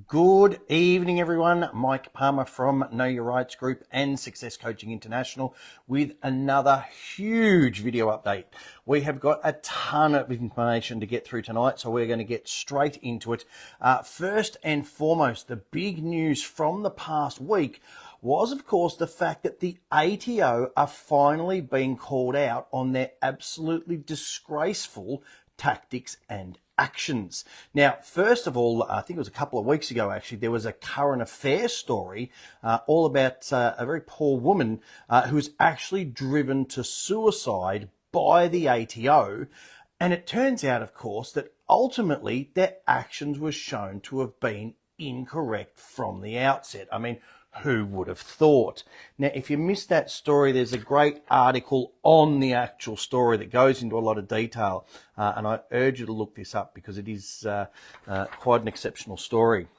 Good evening, everyone. Mike Palmer from Know Your Rights Group and Success Coaching International with another huge video update. We have got a ton of information to get through tonight, so we're going to get straight into it. First and foremost, the big news from the past week was, of course, the fact that the ATO are finally being called out on their absolutely disgraceful tactics and actions. Now, first of all, I think it was a couple of weeks ago, actually, there was a current affairs story all about a very poor woman who was actually driven to suicide by the ATO. And it turns out, of course, that ultimately their actions were shown to have been incorrect from the outset. I mean, who would have thought? Now, if you missed that story, there's a great article on the actual story that goes into a lot of detail, and I urge you to look this up because it is quite an exceptional story.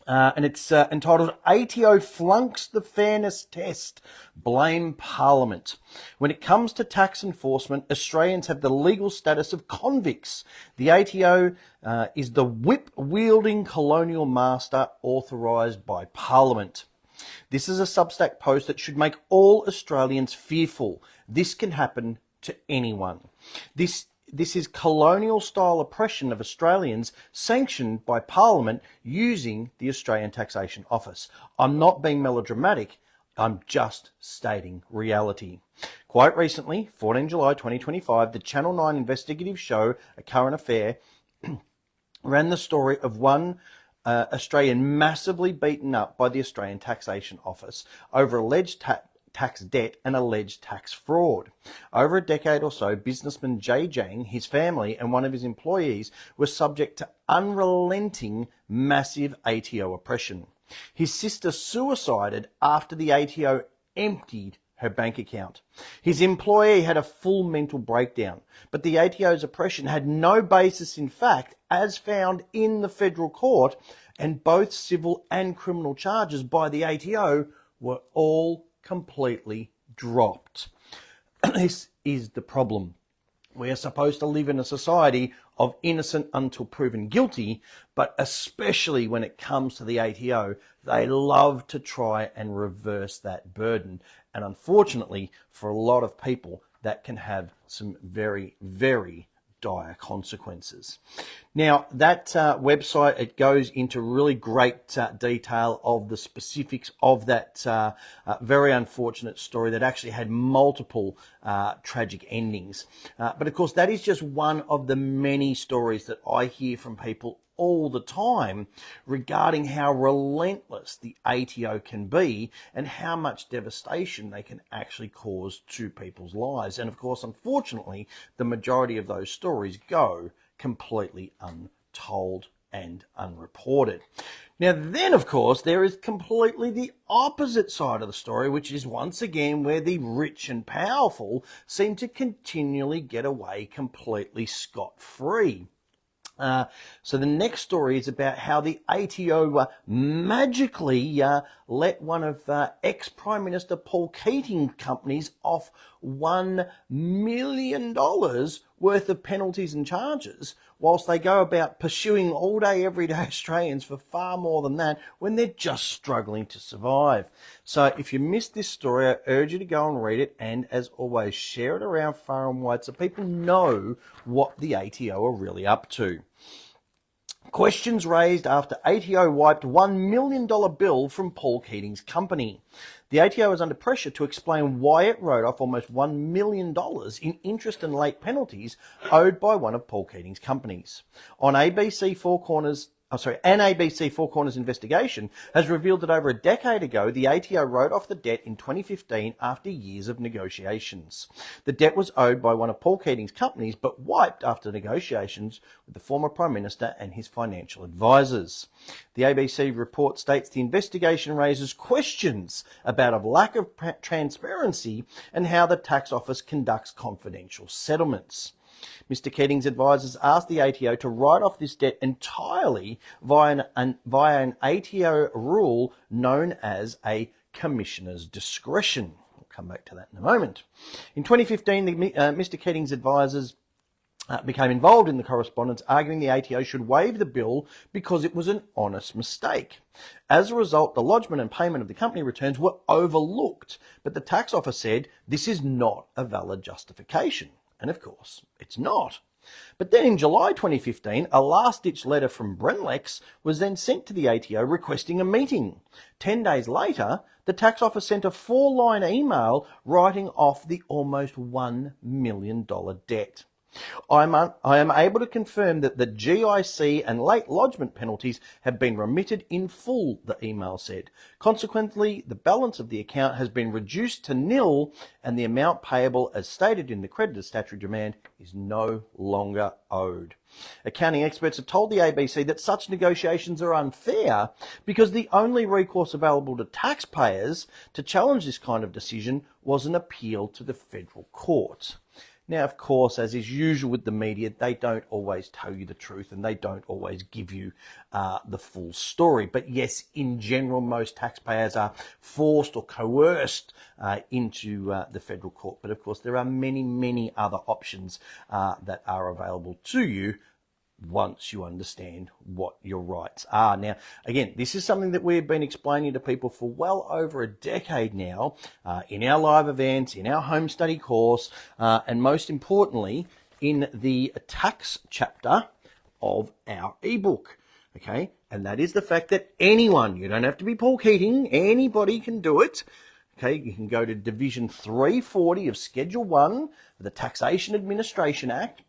And it's entitled, ATO Flunks the Fairness Test, Blame Parliament. When it comes to tax enforcement, Australians have the legal status of convicts. The ATO is the whip-wielding colonial master authorised by Parliament. This is a Substack post that should make all Australians fearful. This can happen to anyone. This is colonial-style oppression of Australians sanctioned by Parliament using the Australian Taxation Office. I'm not being melodramatic. I'm just stating reality. Quite recently, 14 July 2025, the Channel 9 investigative show, A Current Affair, ran the story of one Australian massively beaten up by the Australian Taxation Office over alleged tax debt and alleged tax fraud. Over a decade or so, businessman Jay Jang, his family and one of his employees were subject to unrelenting massive ATO oppression. His sister suicided after the ATO emptied her bank account. His employee had a full mental breakdown, but the ATO's oppression had no basis in fact, as found in the federal court, and both civil and criminal charges by the ATO were all completely dropped. This is the problem. We are supposed to live in a society of innocent until proven guilty, but especially when it comes to the ATO, they love to try and reverse that burden. And unfortunately, for a lot of people, that can have some very, very dire consequences. Now, that website, it goes into really great detail of the specifics of that very unfortunate story that actually had multiple tragic endings. But of course, that is just one of the many stories that I hear from people all the time regarding how relentless the ATO can be and how much devastation they can actually cause to people's lives. And of course, unfortunately, the majority of those stories go completely untold and unreported. Now then, of course, there is completely the opposite side of the story, which is once again where the rich and powerful seem to continually get away completely scot-free. So the next story is about how the ATO magically let one of ex-Prime Minister Paul Keating's companies off $1 million worth of penalties and charges, whilst they go about pursuing all day, everyday Australians for far more than that when they're just struggling to survive. So if you missed this story, I urge you to go and read it, and as always, share it around far and wide so people know what the ATO are really up to. Questions raised after ATO wiped $1 million bill from Paul Keating's company. The ATO is under pressure to explain why it wrote off almost $1 million in interest and late penalties owed by one of Paul Keating's companies. On ABC Four Corners, an ABC Four Corners investigation has revealed that over a decade ago, the ATO wrote off the debt in 2015 after years of negotiations. The debt was owed by one of Paul Keating's companies, but wiped after negotiations with the former Prime Minister and his financial advisors. The ABC report states the investigation raises questions about a lack of transparency and how the tax office conducts confidential settlements. Mr. Keating's advisors asked the ATO to write off this debt entirely via an ATO rule known as a Commissioner's discretion. We'll come back to that in a moment. In 2015, Mr. Keating's advisors became involved in the correspondence, arguing the ATO should waive the bill because it was an honest mistake. As a result, the lodgement and payment of the company returns were overlooked, but the tax office said this is not a valid justification. And of course, it's not. But then in July 2015, a last-ditch letter from Brenlex was then sent to the ATO requesting a meeting. 10 days later, the tax office sent a 4-line email writing off the almost $1 million debt. I am able to confirm that the GIC and late lodgement penalties have been remitted in full, the email said. Consequently, the balance of the account has been reduced to nil, and the amount payable, as stated in the creditor's statutory demand, is no longer owed. Accounting experts have told the ABC that such negotiations are unfair because the only recourse available to taxpayers to challenge this kind of decision was an appeal to the federal court. Now, of course, as is usual with the media, they don't always tell you the truth and they don't always give you the full story. But yes, in general, most taxpayers are forced or coerced into the federal court. But of course, there are many, many other options that are available to you once you understand what your rights are. Now, again, this is something that we've been explaining to people for well over a decade now, in our live events, in our home study course, and most importantly, in the tax chapter of our ebook. Okay, and that is the fact that anyone, you don't have to be Paul Keating, anybody can do it. Okay, you can go to Division 340 of Schedule 1 of the Taxation Administration Act,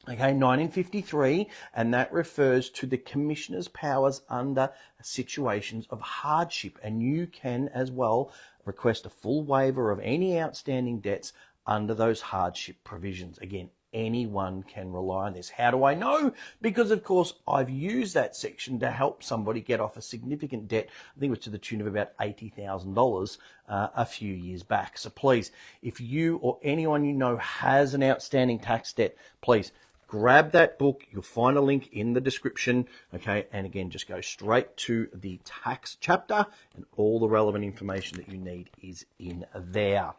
okay, 1953, and that refers to the Commissioner's powers under situations of hardship. And you can as well request a full waiver of any outstanding debts under those hardship provisions. Again, anyone can rely on this. How do I know? Because, of course, I've used that section to help somebody get off a significant debt. I think it was to the tune of about $80,000 a few years back. So please, if you or anyone you know has an outstanding tax debt, please grab that book. You'll find a link in the description. Okay, and again, just go straight to the tax chapter and all the relevant information that you need is in there.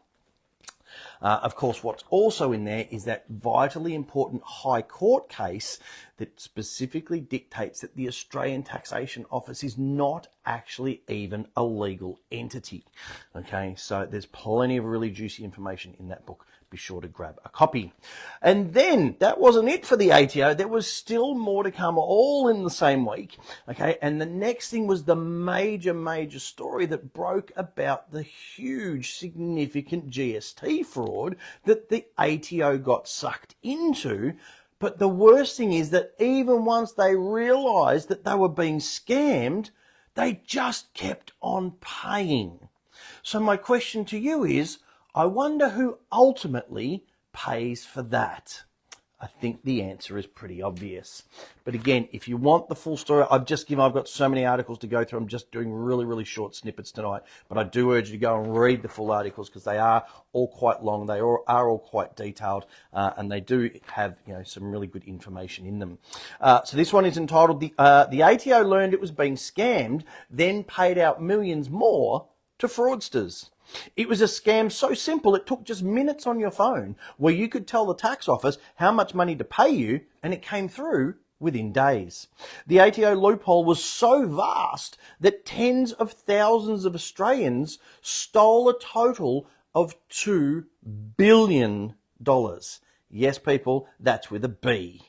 Of course, what's also in there is that vitally important High Court case that specifically dictates that the Australian Taxation Office is not actually even a legal entity. Okay, so there's plenty of really juicy information in that book. Be sure to grab a copy. And then that wasn't it for the ATO. There was still more to come, all in the same week. Okay, and the next thing was the major story that broke about the huge, significant GST fraud that the ATO got sucked into. But the worst thing is that even once they realised that they were being scammed, they just kept on paying. So my question to you is, I wonder who ultimately pays for that. I think the answer is pretty obvious. But again, if you want the full story, I've got so many articles to go through. I'm just doing really short snippets tonight. But I do urge you to go and read the full articles because they are all quite long. They are all quite detailed, and they do have some really good information in them. So this one is entitled the ATO learned it was being scammed, then paid out millions more to fraudsters. It was a scam so simple it took just minutes on your phone where you could tell the tax office how much money to pay you and it came through within days. The ATO loophole was so vast that tens of thousands of Australians stole a total of $2 billion. Yes, people, that's with a B.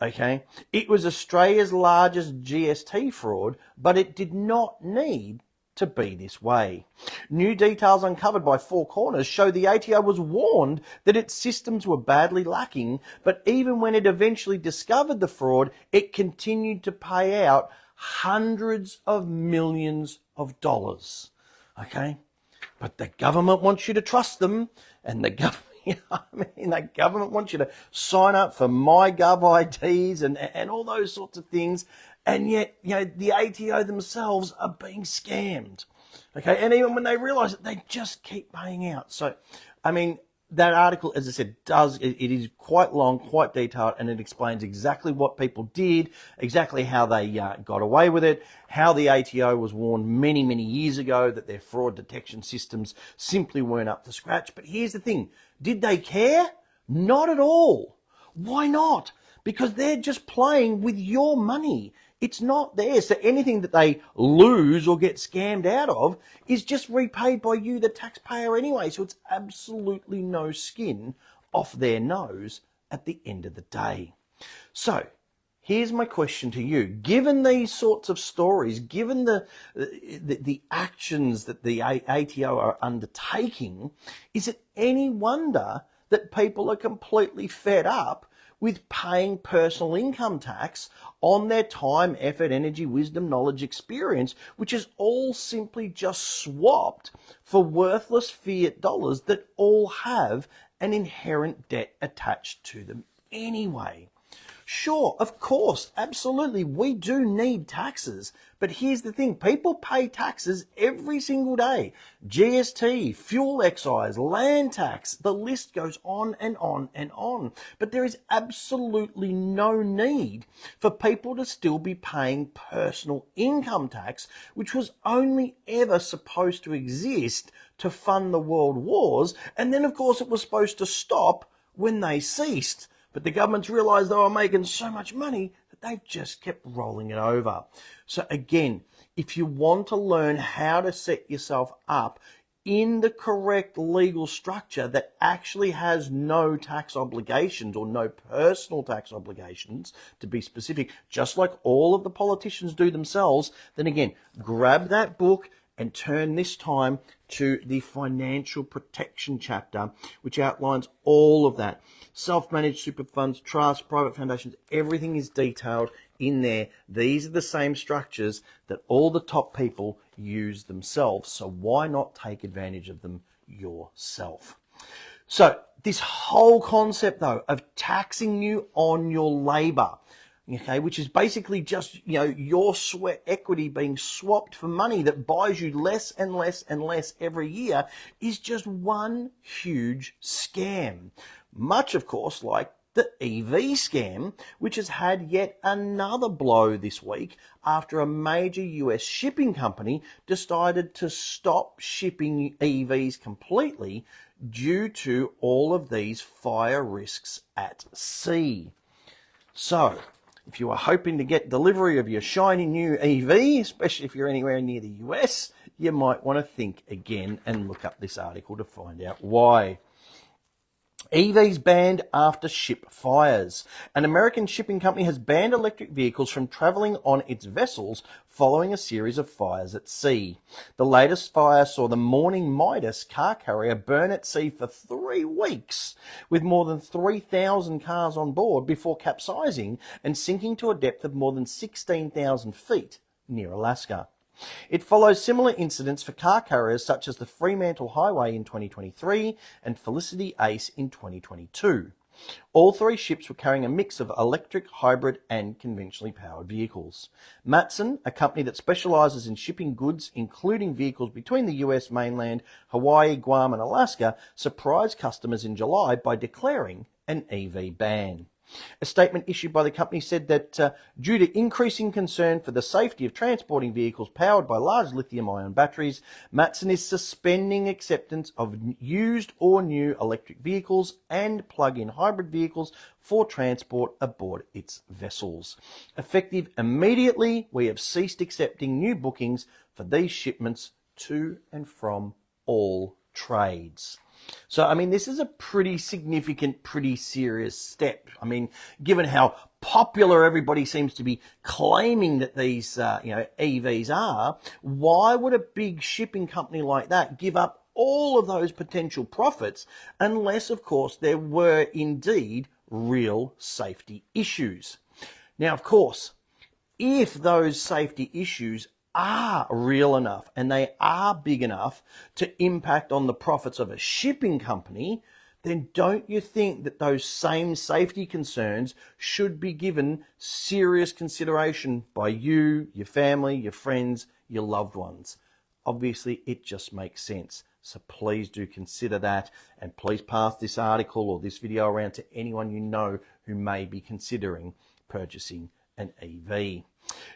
Okay, it was Australia's largest GST fraud, but it did not need to be this way. New details uncovered by Four Corners show the ATO was warned that its systems were badly lacking, but even when it eventually discovered the fraud, it continued to pay out hundreds of millions of dollars. Okay? But the government wants you to trust them, and the government the government wants you to sign up for MyGov IDs and all those sorts of things. And yet, the ATO themselves are being scammed. Okay, and even when they realise it, they just keep paying out. So, I mean, that article, as I said, it is quite long, quite detailed, and it explains exactly what people did, exactly how they got away with it, how the ATO was warned many years ago that their fraud detection systems simply weren't up to scratch. But here's the thing, did they care? Not at all. Why not? Because they're just playing with your money. It's not theirs. So anything that they lose or get scammed out of is just repaid by you, the taxpayer, anyway. So it's absolutely no skin off their nose at the end of the day. So here's my question to you. Given these sorts of stories, given the actions that the ATO are undertaking, is it any wonder that people are completely fed up with paying personal income tax on their time, effort, energy, wisdom, knowledge, experience, which is all simply just swapped for worthless fiat dollars that all have an inherent debt attached to them anyway? Sure, of course, absolutely, we do need taxes. But here's the thing, people pay taxes every single day. GST, fuel excise, land tax, the list goes on and on and on. But there is absolutely no need for people to still be paying personal income tax, which was only ever supposed to exist to fund the world wars. And then, of course, it was supposed to stop when they ceased. But the governments realised they were making so much money that they've just kept rolling it over. So again, if you want to learn how to set yourself up in the correct legal structure that actually has no tax obligations or no personal tax obligations, to be specific, just like all of the politicians do themselves, then again, grab that book and turn this time to the financial protection chapter, which outlines all of that. Self-managed super funds, trusts, private foundations, everything is detailed in there. These are the same structures that all the top people use themselves. So why not take advantage of them yourself? So this whole concept, though, of taxing you on your labor, okay, which is basically just, your sweat equity being swapped for money that buys you less and less and less every year, is just one huge scam. Much, of course, like the EV scam, which has had yet another blow this week after a major US shipping company decided to stop shipping EVs completely due to all of these fire risks at sea. So, if you are hoping to get delivery of your shiny new EV, especially if you're anywhere near the US, you might want to think again and look up this article to find out why. EVs banned after ship fires. An American shipping company has banned electric vehicles from travelling on its vessels following a series of fires at sea. The latest fire saw the Morning Midas car carrier burn at sea for 3 weeks, with more than 3,000 cars on board before capsizing and sinking to a depth of more than 16,000 feet near Alaska. It follows similar incidents for car carriers such as the Fremantle Highway in 2023 and Felicity Ace in 2022. All 3 ships were carrying a mix of electric, hybrid and conventionally powered vehicles. Matson, a company that specialises in shipping goods, including vehicles between the US mainland, Hawaii, Guam and Alaska, surprised customers in July by declaring an EV ban. A statement issued by the company said that due to increasing concern for the safety of transporting vehicles powered by large lithium-ion batteries, Matson is suspending acceptance of used or new electric vehicles and plug-in hybrid vehicles for transport aboard its vessels. Effective immediately, we have ceased accepting new bookings for these shipments to and from all trades. So, I mean, this is a pretty significant, pretty serious step. I mean, given how popular everybody seems to be claiming that these, EVs are, why would a big shipping company like that give up all of those potential profits unless, of course, there were indeed real safety issues? Now, of course, if those safety issues are real enough and they are big enough to impact on the profits of a shipping company, then don't you think that those same safety concerns should be given serious consideration by you, your family, your friends, your loved ones? Obviously, it just makes sense. So please do consider that, and please pass this article or this video around to anyone you know who may be considering purchasing an EV.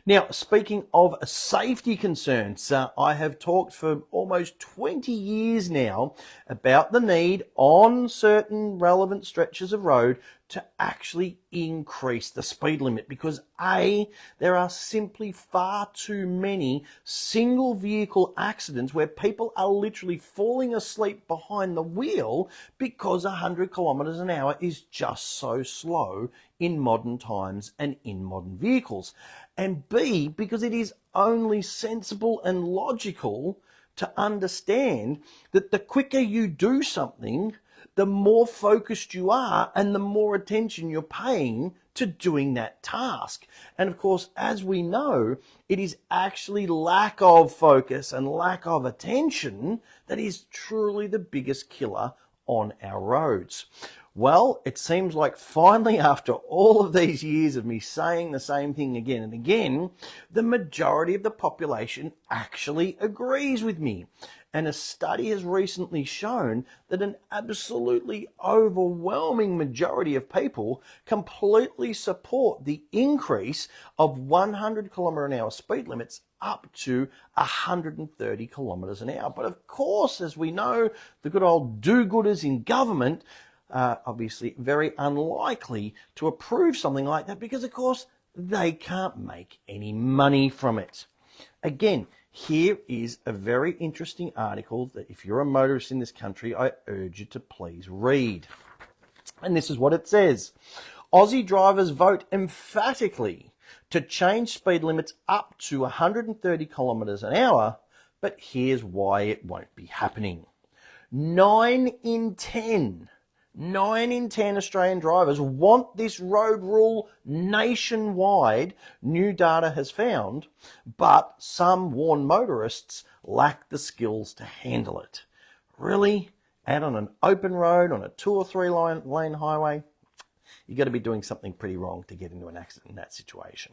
Now, speaking of safety concerns, I have talked for almost 20 years now about the need on certain relevant stretches of road to actually increase the speed limit because A, there are simply far too many single vehicle accidents where people are literally falling asleep behind the wheel because 100 kilometers an hour is just so slow in modern times and in modern vehicles. And B, because it is only sensible and logical to understand that the quicker you do something, the more focused you are and the more attention you're paying to doing that task. And of course, as we know, it is actually lack of focus and lack of attention that is truly the biggest killer on our roads. Well, it seems like finally, after all of these years of me saying the same thing again and again, the majority of the population actually agrees with me. And a study has recently shown that an absolutely overwhelming majority of people completely support the increase of 100 kilometre an hour speed limits up to 130 kilometres an hour. But of course, as we know, the good old do-gooders in government obviously very unlikely to approve something like that because, of course, they can't make any money from it. Again, here is a very interesting article that if you're a motorist in this country, I urge you to please read. And this is what it says. Aussie drivers vote emphatically to change speed limits up to 130 kilometres an hour, but here's why it won't be happening. 9 in 10 Australian drivers want this road rule nationwide, new data has found, but some warn motorists lack the skills to handle it. Really? Out on an open road, on a 2 or 3 lane highway? You've got to be doing something pretty wrong to get into an accident in that situation.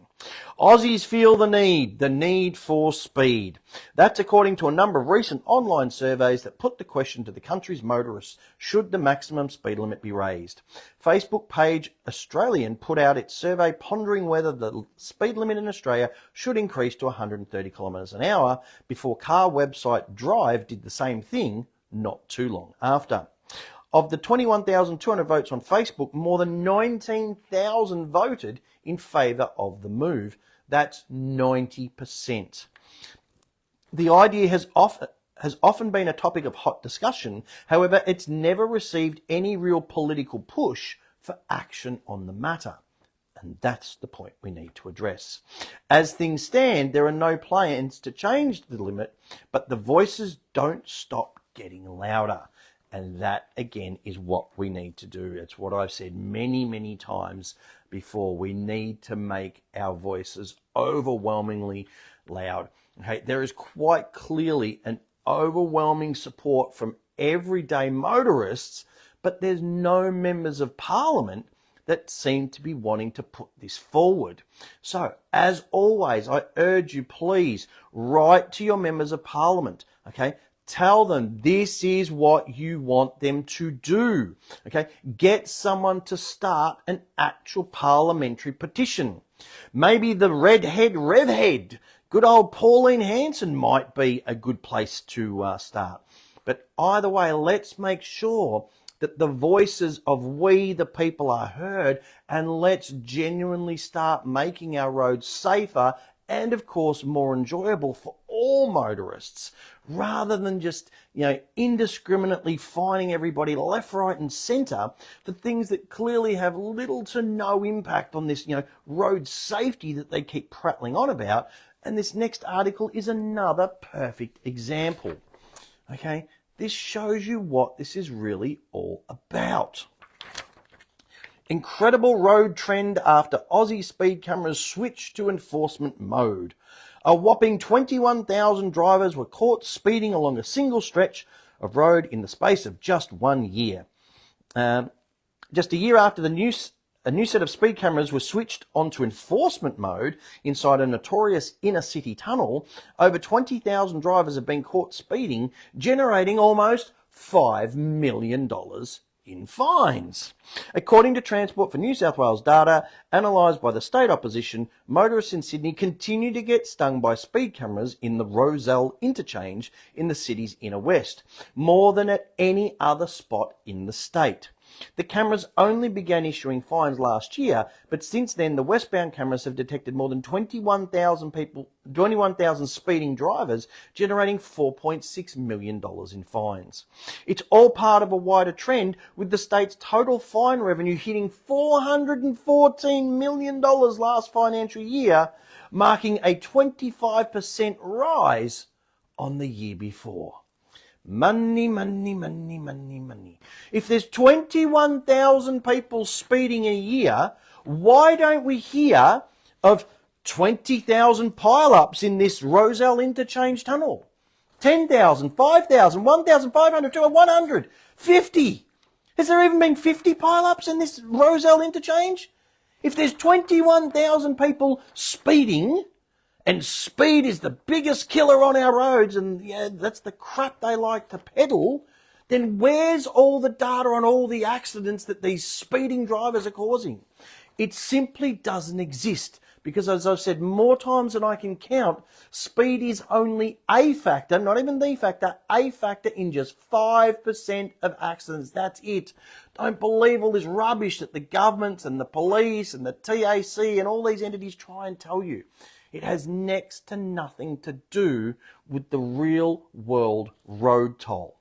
Aussies feel the need for speed. That's according to a number of recent online surveys that put the question to the country's motorists, should the maximum speed limit be raised? Facebook page Australian put out its survey pondering whether the speed limit in Australia should increase to 130 kilometres an hour before car website Drive did the same thing not too long after. Of the 21,200 votes on Facebook, more than 19,000 voted in favour of the move. That's 90%. The idea has often been a topic of hot discussion. However, it's never received any real political push for action on the matter. And that's the point we need to address. As things stand, there are no plans to change the limit, but the voices don't stop getting louder. And that, again, is what we need to do. It's what I've said many, many times before. We need to make our voices overwhelmingly loud. Okay, there is quite clearly an overwhelming support from everyday motorists, but there's no members of parliament that seem to be wanting to put this forward. So, as always, I urge you, please write to your members of parliament, okay? Tell them this is what you want them to do. Okay, get someone to start an actual parliamentary petition. Maybe the redhead revhead, good old Pauline Hanson, might be a good place to start. But either way, let's make sure that the voices of we the people are heard, and let's genuinely start making our roads safer and, of course, more enjoyable for all motorists, rather than just, indiscriminately fining everybody left, right and centre for things that clearly have little to no impact on this, road safety that they keep prattling on about. And this next article is another perfect example. Okay, this shows you what this is really all about. Incredible road trend after Aussie speed cameras switch to enforcement mode. A whopping 21,000 drivers were caught speeding along a single stretch of road in the space of just 1 year. Just a year after a new set of speed cameras were switched onto enforcement mode inside a notorious inner city tunnel, over 20,000 drivers have been caught speeding, generating almost $5 million in fines. According to Transport for New South Wales data analysed by the state opposition, motorists in Sydney continue to get stung by speed cameras in the Rozelle interchange in the city's inner west, more than at any other spot in the state. The cameras only began issuing fines last year, but since then the westbound cameras have detected more than 21,000 speeding drivers, generating $4.6 million in fines. It's all part of a wider trend, with the state's total fine revenue hitting $414 million last financial year, marking a 25% rise on the year before. Money, money, money, money, money. If there's 21,000 people speeding a year, why don't we hear of 20,000 pile-ups in this Roselle interchange tunnel? 10,000, 5,000, 1,500, 200, 100, 50. Has there even been 50 pile-ups in this Roselle interchange? If there's 21,000 people speeding, and speed is the biggest killer on our roads, and yeah, that's the crap they like to peddle, then where's all the data on all the accidents that these speeding drivers are causing? It simply doesn't exist, because as I've said more times than I can count, speed is only a factor, not even the factor, a factor in just 5% of accidents. That's it. Don't believe all this rubbish that the governments and the police and the TAC and all these entities try and tell you. It has next to nothing to do with the real world road toll.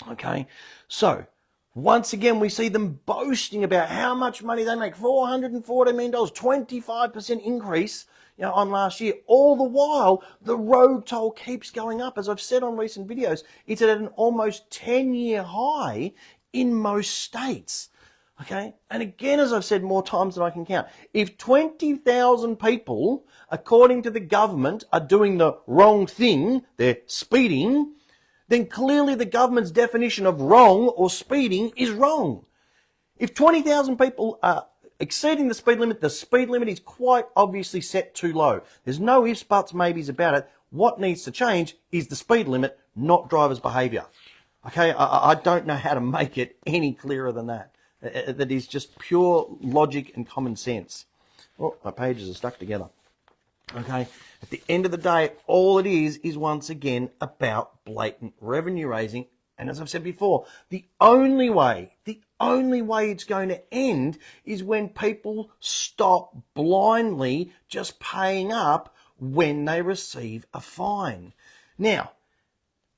Okay, so once again, we see them boasting about how much money they make, $440 million, 25% increase, on last year. All the while, the road toll keeps going up. As I've said on recent videos, it's at an almost 10-year high in most states. Okay, and again, as I've said more times than I can count, if 20,000 people, according to the government, are doing the wrong thing, they're speeding, then clearly the government's definition of wrong or speeding is wrong. If 20,000 people are exceeding the speed limit is quite obviously set too low. There's no ifs, buts, maybes about it. What needs to change is the speed limit, not driver's behaviour. Okay, I don't know how to make it any clearer than that. That is just pure logic and common sense. Oh, my pages are stuck together. Okay, at the end of the day, all it is once again about blatant revenue raising. And as I've said before, the only way it's going to end is when people stop blindly just paying up when they receive a fine. Now,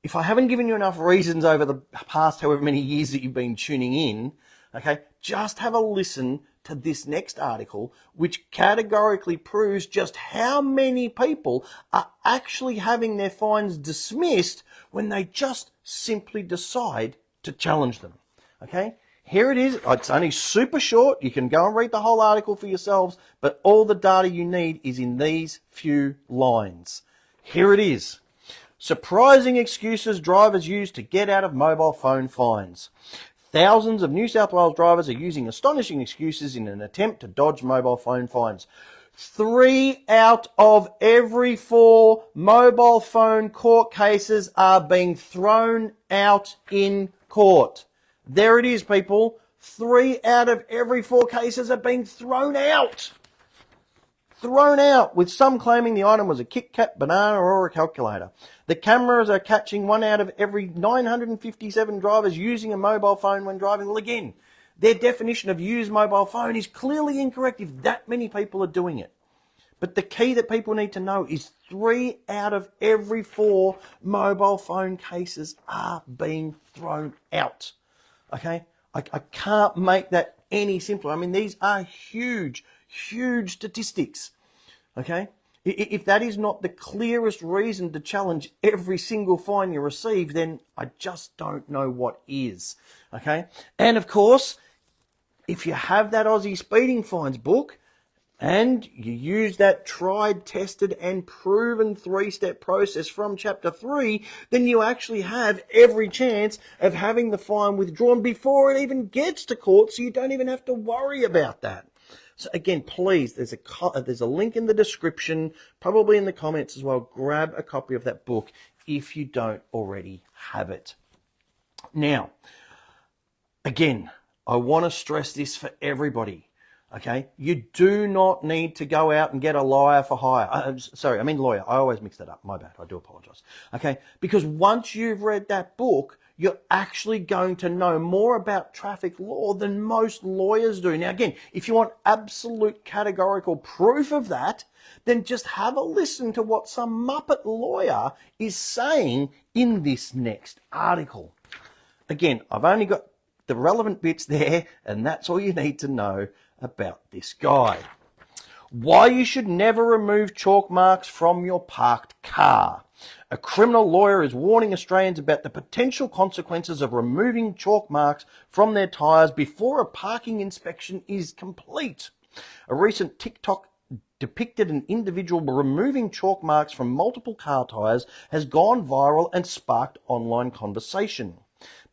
if I haven't given you enough reasons over the past however many years that you've been tuning in, okay, just have a listen to this next article, which categorically proves just how many people are actually having their fines dismissed when they just simply decide to challenge them. Okay, here it is. It's only super short. You can go and read the whole article for yourselves, but all the data you need is in these few lines. Here it is. Surprising excuses drivers use to get out of mobile phone fines. Thousands of New South Wales drivers are using astonishing excuses in an attempt to dodge mobile phone fines. 3 out of every 4 mobile phone court cases are being thrown out in court. There it is, people. 3 out of every 4 cases are being thrown out. Thrown out, with some claiming the item was a Kit Kat, banana, or a calculator. The cameras are catching 1 out of every 957 drivers using a mobile phone when driving. Well, again, their definition of use mobile phone is clearly incorrect if that many people are doing it. But the key that people need to know is 3 out of every 4 mobile phone cases are being thrown out. Okay? I can't make that any simpler. I mean, these are huge statistics. Okay? If that is not the clearest reason to challenge every single fine you receive, then I just don't know what is. Okay? And of course, if you have that Aussie Speeding Fines book and you use that tried, tested and proven 3-step process from chapter 3, then you actually have every chance of having the fine withdrawn before it even gets to court, so you don't even have to worry about that. So again, please, there's a link in the description, probably in the comments as well. Grab a copy of that book if you don't already have it. Now, again, I want to stress this for everybody. Okay, you do not need to go out and get a liar for hire. Sorry, I mean lawyer. I always mix that up. My bad. I do apologize. Okay, because once you've read that book, you're actually going to know more about traffic law than most lawyers do. Now, again, if you want absolute categorical proof of that, then just have a listen to what some Muppet lawyer is saying in this next article. Again, I've only got the relevant bits there, and that's all you need to know about this guy. Why you should never remove chalk marks from your parked car. A criminal lawyer is warning Australians about the potential consequences of removing chalk marks from their tyres before a parking inspection is complete. A recent TikTok depicted an individual removing chalk marks from multiple car tyres has gone viral and sparked online conversation.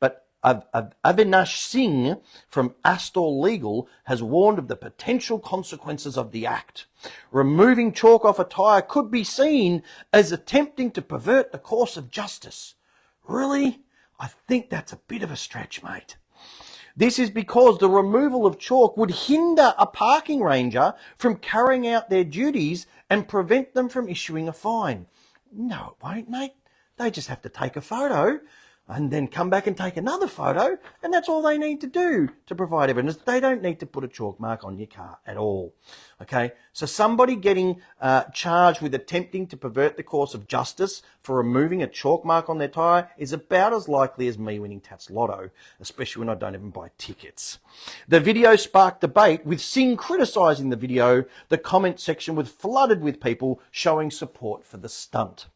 But Avinash Singh from Astor Legal has warned of the potential consequences of the act. Removing chalk off a tyre could be seen as attempting to pervert the course of justice. Really? I think that's a bit of a stretch, mate. This is because the removal of chalk would hinder a parking ranger from carrying out their duties and prevent them from issuing a fine. No, it won't, mate. They just have to take a photo and then come back and take another photo, and that's all they need to do to provide evidence. They don't need to put a chalk mark on your car at all. Okay, so somebody getting charged with attempting to pervert the course of justice for removing a chalk mark on their tyre is about as likely as me winning Tats Lotto, especially when I don't even buy tickets. The video sparked debate, with Singh criticising the video. The comment section was flooded with people showing support for the stunt.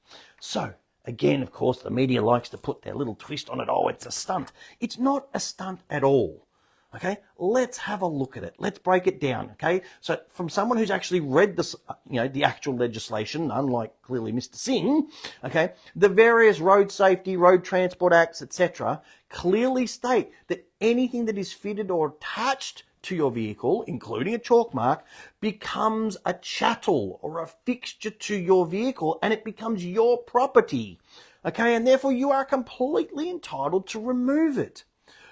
So, again, of course, the media likes to put their little twist on it. Oh, it's a stunt. It's not a stunt at all. Okay, let's have a look at it. Let's break it down. Okay, so from someone who's actually read this, the actual legislation, unlike clearly Mr. Singh, okay, the various road safety, road transport acts, etc., clearly state that anything that is fitted or attached to your vehicle, including a chalk mark, becomes a chattel or a fixture to your vehicle, and it becomes your property. Okay, and therefore you are completely entitled to remove it.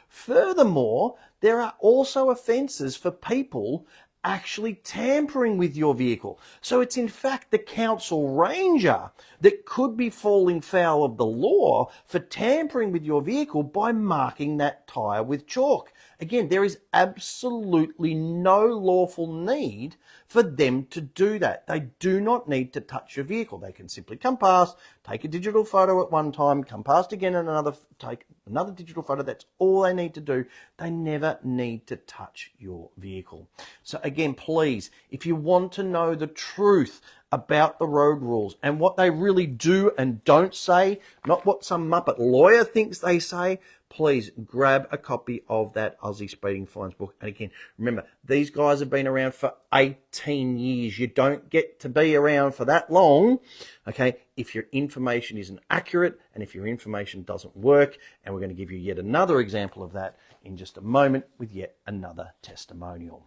Furthermore, there are also offences for people actually tampering with your vehicle. So it's in fact the council ranger that could be falling foul of the law for tampering with your vehicle by marking that tyre with chalk. Again, there is absolutely no lawful need for them to do that. They do not need to touch your vehicle. They can simply come past, take a digital photo at one time, come past again and take another digital photo. That's all they need to do. They never need to touch your vehicle. So again, please, if you want to know the truth about the road rules and what they really do and don't say, not what some Muppet lawyer thinks they say, please grab a copy of that Aussie Speeding Fines book. And again, remember, these guys have been around for 18 years. You don't get to be around for that long, okay, if your information isn't accurate and if your information doesn't work. And we're going to give you yet another example of that in just a moment with yet another testimonial.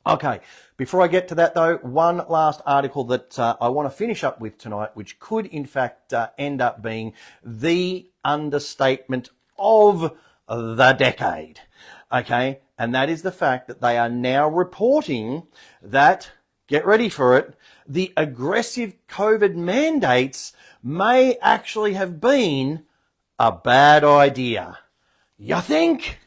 Okay, before I get to that though, one last article that I want to finish up with tonight, which could in fact end up being the understatement of the decade. Okay, and that is the fact that they are now reporting that, get ready for it, the aggressive COVID mandates may actually have been a bad idea. You think?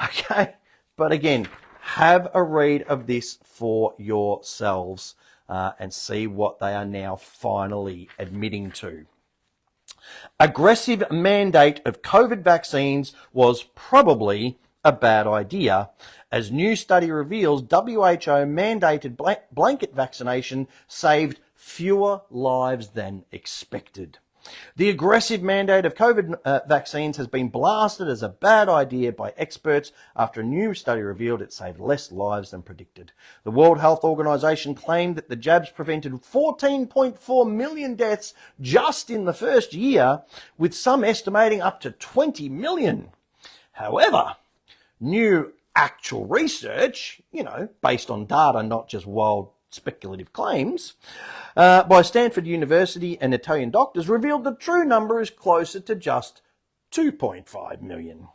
Okay, but again, have a read of this for yourselves and see what they are now finally admitting to. Aggressive mandate of COVID vaccines was probably a bad idea, as new study reveals WHO mandated blanket vaccination saved fewer lives than expected. The aggressive mandate of COVID vaccines has been blasted as a bad idea by experts after a new study revealed it saved less lives than predicted. The World Health Organization claimed that the jabs prevented 14.4 million deaths just in the first year, with some estimating up to 20 million. However, new actual research, based on data, not just wild speculative claims, by Stanford University and Italian doctors revealed the true number is closer to just 2.5 million.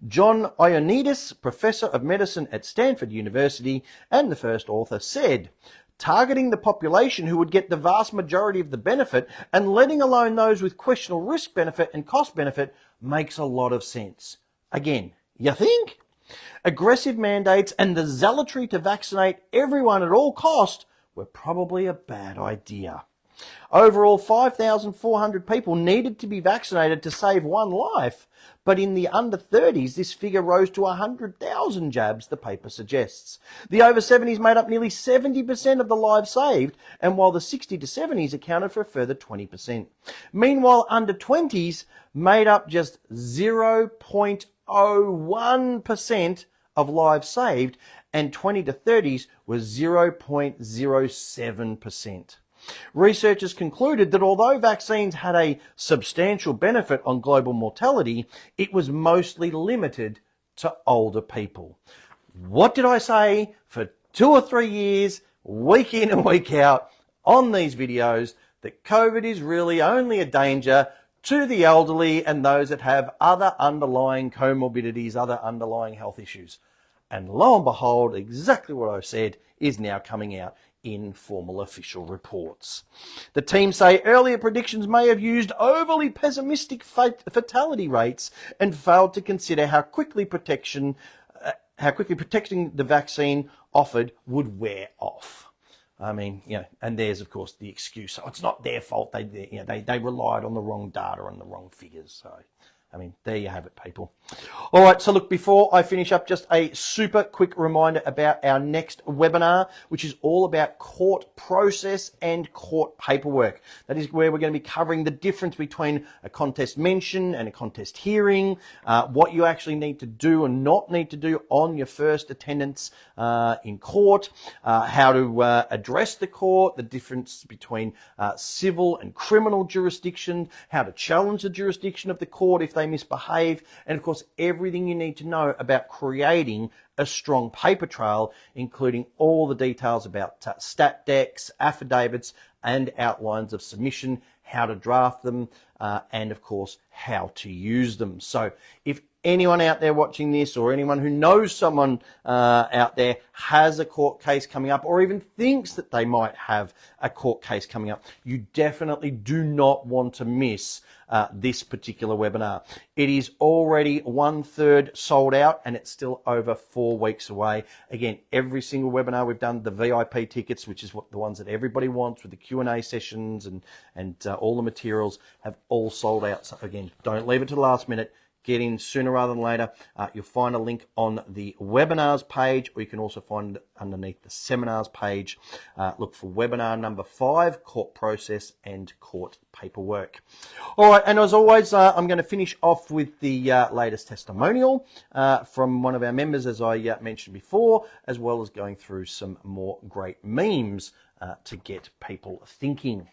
John Ioannidis, professor of medicine at Stanford University and the first author, said, "Targeting the population who would get the vast majority of the benefit and letting alone those with questionable risk benefit and cost benefit makes a lot of sense." Again, you think? Aggressive mandates and the zealotry to vaccinate everyone at all cost were probably a bad idea. Overall, 5,400 people needed to be vaccinated to save one life, but in the under 30s, this figure rose to 100,000 jabs, the paper suggests. The over 70s made up nearly 70% of the lives saved, and while the 60 to 70s accounted for a further 20%. Meanwhile, under 20s made up just 0.01% of lives saved, and 20 to 30s was 0.07%. Researchers concluded that although vaccines had a substantial benefit on global mortality, it was mostly limited to older people. What did I say for 2 or 3 years, week in and week out, on these videos, that COVID is really only a danger to the elderly and those that have other underlying comorbidities, other underlying health issues? And lo and behold, exactly what I've said is now coming out in formal official reports. The team say earlier predictions may have used overly pessimistic fatality rates and failed to consider how quickly protecting the vaccine offered would wear off. I mean, and there's of course the excuse. So it's not their fault. They relied on the wrong data and the wrong figures. So, I mean, there you have it, people. All right, so look, before I finish up, just a super quick reminder about our next webinar, which is all about court process and court paperwork. That is where we're going to be covering the difference between a contest mention and a contest hearing, what you actually need to do and not need to do on your first attendance in court, how to address the court, the difference between civil and criminal jurisdiction, how to challenge the jurisdiction of the court if they misbehave, and of course everything you need to know about creating a strong paper trail, including all the details about stat decks, affidavits and outlines of submission, how to draft them, and of course how to use them. So if anyone out there watching this, or anyone who knows someone out there has a court case coming up, or even thinks that they might have a court case coming up, you definitely do not want to miss this particular webinar. It is already 1/3 sold out, and it's still over 4 weeks away. Again, every single webinar we've done, the VIP tickets, which is the ones that everybody wants, with the Q&A sessions and all the materials, have all sold out. So again, don't leave it to the last minute. Get in sooner rather than later. You'll find a link on the webinars page, or you can also find it underneath the seminars page. Look for webinar number 5, court process and court paperwork. All right, and as always, I'm going to finish off with the latest testimonial from one of our members, as I mentioned before, as well as going through some more great memes to get people thinking.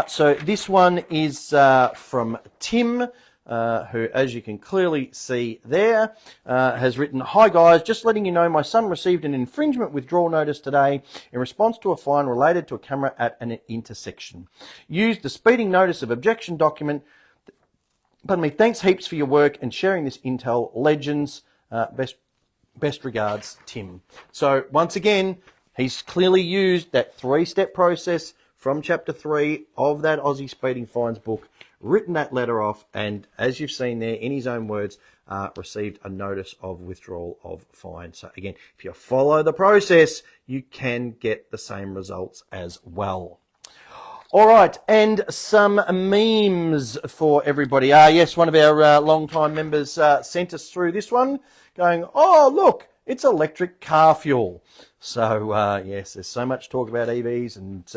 So this one is from Tim, who, as you can clearly see there, has written, "Hi guys, just letting you know my son received an infringement withdrawal notice today in response to a fine related to a camera at an intersection. Used the speeding notice of objection document. Pardon me, thanks heaps for your work and sharing this intel. Legends. Best regards, Tim." So once again, he's clearly used that 3-step process from chapter 3 of that Aussie Speeding Fines book, written that letter off, and as you've seen there, in his own words, received a notice of withdrawal of fine. So again, if you follow the process, you can get the same results as well. All right, and some memes for everybody. Yes, one of our long-time members sent us through this one, going, "Oh, look, it's electric car fuel." So, yes, there's so much talk about EVs and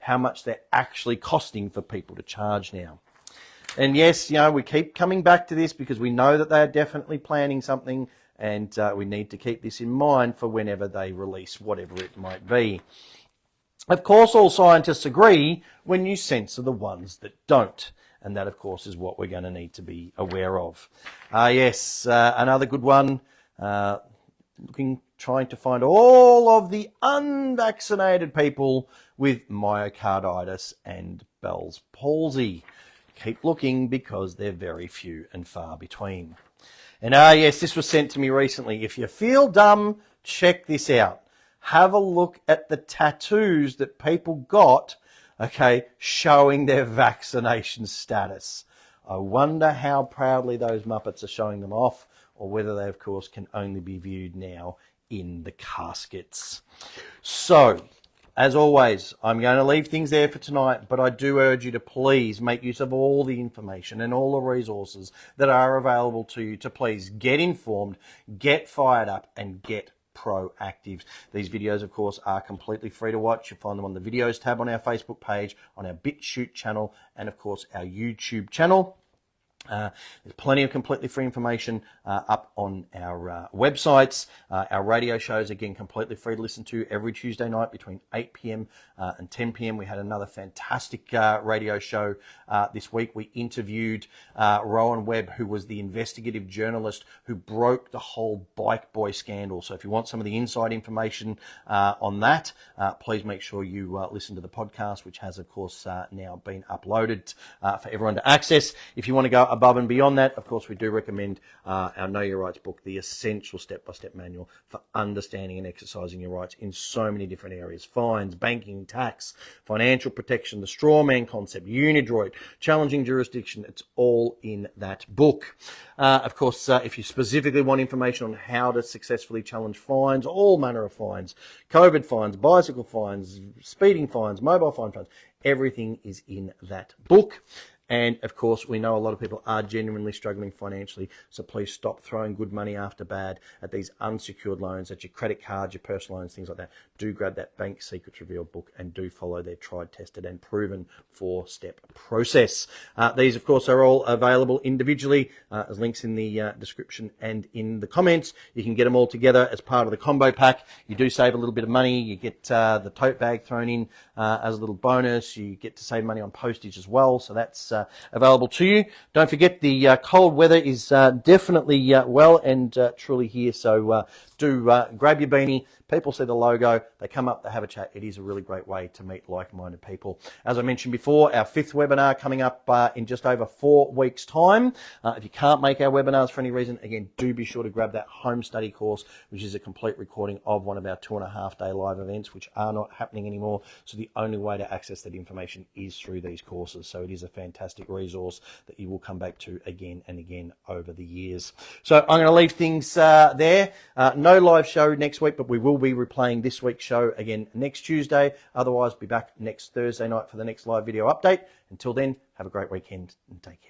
how much they're actually costing for people to charge now. And yes, we keep coming back to this because we know that they are definitely planning something, and we need to keep this in mind for whenever they release whatever it might be. Of course, all scientists agree when you censor the ones that don't. And that, of course, is what we're going to need to be aware of. Yes, another good one. Trying to find all of the unvaccinated people with myocarditis and Bell's palsy. Keep looking because they're very few and far between. And yes, this was sent to me recently. If you feel dumb, check this out. Have a look at the tattoos that people got, okay, showing their vaccination status. I wonder how proudly those Muppets are showing them off, or whether they, of course, can only be viewed now in the caskets. So, as always, I'm going to leave things there for tonight, but I do urge you to please make use of all the information and all the resources that are available to you to please get informed, get fired up, and get proactive. These videos, of course, are completely free to watch. You'll find them on the videos tab on our Facebook page, on our BitChute channel, and of course our YouTube channel. There's plenty of completely free information up on our websites. Our radio shows, again, completely free to listen to every Tuesday night between 8 p.m. And 10 p.m. We had another fantastic radio show this week. We interviewed Rowan Webb, who was the investigative journalist who broke the whole Bike Boy scandal. So if you want some of the inside information on that, please make sure you listen to the podcast, which has, of course, now been uploaded for everyone to access. If you want to go above and beyond that, of course, we do recommend our Know Your Rights book, the essential step-by-step manual for understanding and exercising your rights in so many different areas: fines, banking, tax, financial protection, the straw man concept, Unidroit, challenging jurisdiction. It's all in that book. Of course, if you specifically want information on how to successfully challenge fines, all manner of fines, COVID fines, bicycle fines, speeding fines, mobile fines, everything is in that book. And, of course, we know a lot of people are genuinely struggling financially, so please stop throwing good money after bad at these unsecured loans, at your credit cards, your personal loans, things like that. Do grab that Bank Secrets Revealed book and do follow their tried, tested and proven 4-step process. These, of course, are all available individually. There's links in the description and in the comments. You can get them all together as part of the combo pack. You do save a little bit of money. You get the tote bag thrown in as a little bonus. You get to save money on postage as well, so that's available to you. Don't forget, the cold weather is definitely well and truly here, so do grab your beanie. People see the logo, they come up, they have a chat. It is a really great way to meet like-minded people. As I mentioned before, our 5th webinar coming up in just over 4 weeks' time. If you can't make our webinars for any reason, again, do be sure to grab that home study course, which is a complete recording of one of our 2.5-day live events, which are not happening anymore. So the only way to access that information is through these courses. So it is a fantastic resource that you will come back to again and again over the years. So I'm going to leave things there. No live show next week, but we will be replaying this week's show again next Tuesday. Otherwise, be back next Thursday night for the next live video update. Until then, have a great weekend and take care.